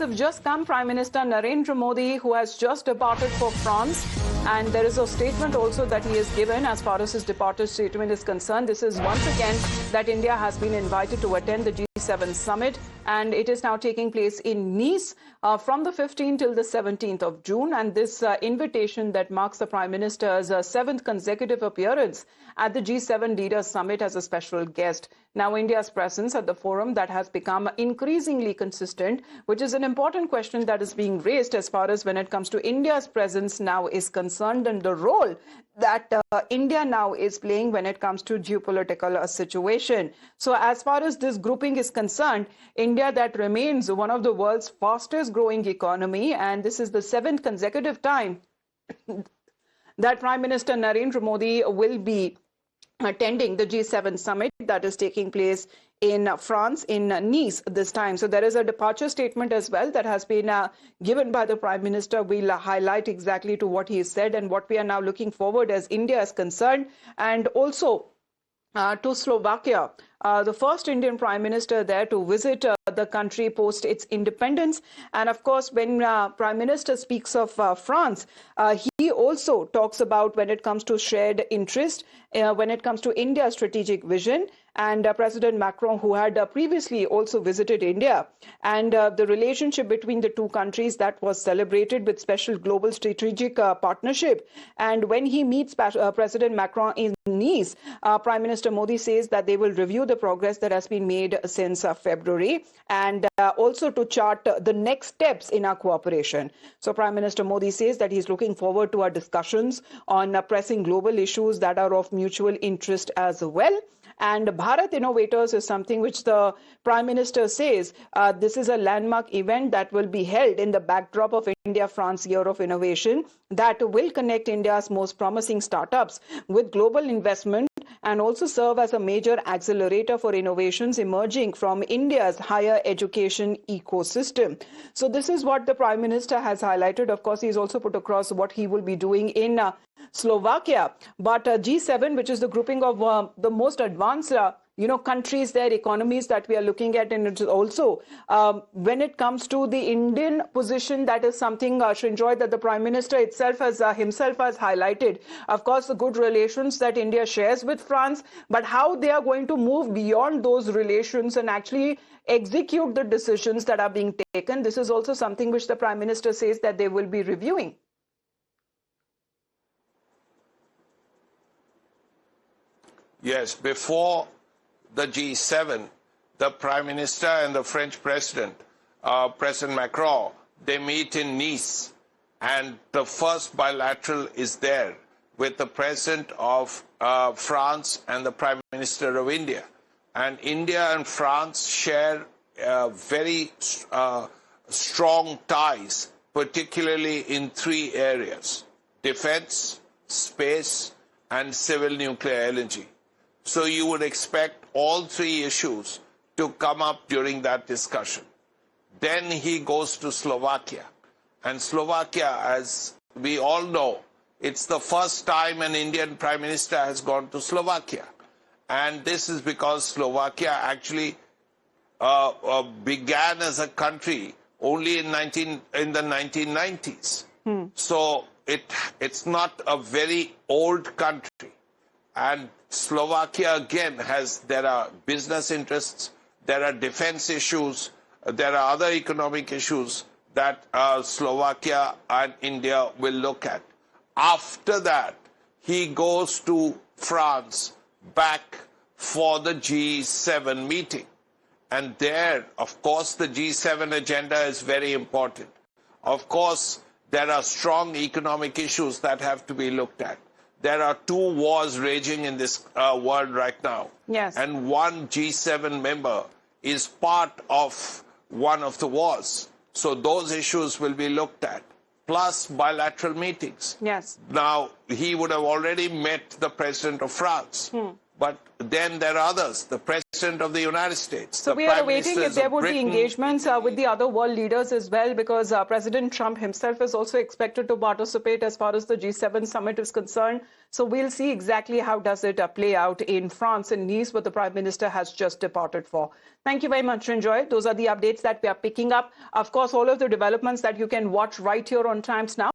Have just come Prime Minister Narendra Modi, who has just departed for France. And there is a statement also that he has given as far as his departure statement is concerned. This is once again that India has been invited to attend the G7 summit, and it is now taking place in Nice from the 15th till the 17th of June. And this invitation that marks the Prime Minister's seventh consecutive appearance at the G7 Leaders Summit as a special guest. Now, India's presence at the forum that has become increasingly consistent, which is an important question that is being raised as far as when it comes to India's presence now is concerned and the role that India now is playing when it comes to geopolitical situation. So as far as this grouping is concerned, India that remains one of the world's fastest growing economy, and this is the seventh consecutive time that Prime Minister Narendra Modi will be attending the G7 summit that is taking place in France, in Nice this time. So there is a departure statement as well that has been given by the Prime Minister. We'll highlight exactly to what he said and what we are now looking forward as India is concerned, and also to Slovakia, the first Indian Prime Minister there to visit the country post its independence. And of course, when Prime Minister speaks of France, he also talks about when it comes to shared interest, when it comes to India's strategic vision, and President Macron, who had previously also visited India, and the relationship between the two countries that was celebrated with special global strategic partnership. And when he meets President Macron in Nice, Prime Minister Modi says that they will review the progress that has been made since February, and also to chart the next steps in our cooperation. So Prime Minister Modi says that he's looking forward to our discussions on pressing global issues that are of mutual interest as well. And Bharat Innovators is something which the Prime Minister says this is a landmark event that will be held in the backdrop of India-France Year of Innovation that will connect India's most promising startups with global investment and also serve as a major accelerator for innovations emerging from India's higher education ecosystem. So this is what the Prime Minister has highlighted. Of course, he's also put across what he will be doing in Slovakia. But G7, which is the grouping of the most advanced countries, their economies that we are looking at, and it's also when it comes to the Indian position, that is something, Srinjoy, that the Prime Minister itself has himself has highlighted. Of course, the good relations that India shares with France, but how they are going to move beyond those relations and actually execute the decisions that are being taken. This is also something which the Prime Minister says that they will be reviewing. Yes, before the G7, the Prime Minister and the French President, President Macron, they meet in Nice, and the first bilateral is there with the President of France and the Prime Minister of India. And India and France share very strong ties, particularly in three areas: defense, space, and civil nuclear energy. So you would expect all three issues to come up during that discussion. Then he goes to Slovakia. And Slovakia, as we all know, it's the first time an Indian Prime Minister has gone to Slovakia. And this is because Slovakia actually began as a country only in the 1990s. So it's not a very old country. And Slovakia again there are business interests, there are defense issues, there are other economic issues that Slovakia and India will look at. After that, he goes to France back for the G7 meeting. And there, of course, the G7 agenda is very important. Of course, there are strong economic issues that have to be looked at. There are two wars raging in this world right now. Yes. And one G7 member is part of one of the wars. So those issues will be looked at, plus bilateral meetings. Yes. Now, he would have already met the President of France. But then there are others. The President President of the United States. So we are awaiting if there would be engagements with the other world leaders as well, because President Trump himself is also expected to participate as far as the G7 summit is concerned. So we'll see exactly how does it play out in France and Nice, where the Prime Minister has just departed for. Thank you very much, Ranjoy. Those are the updates that we are picking up. Of course, all of the developments that you can watch right here on Times Now.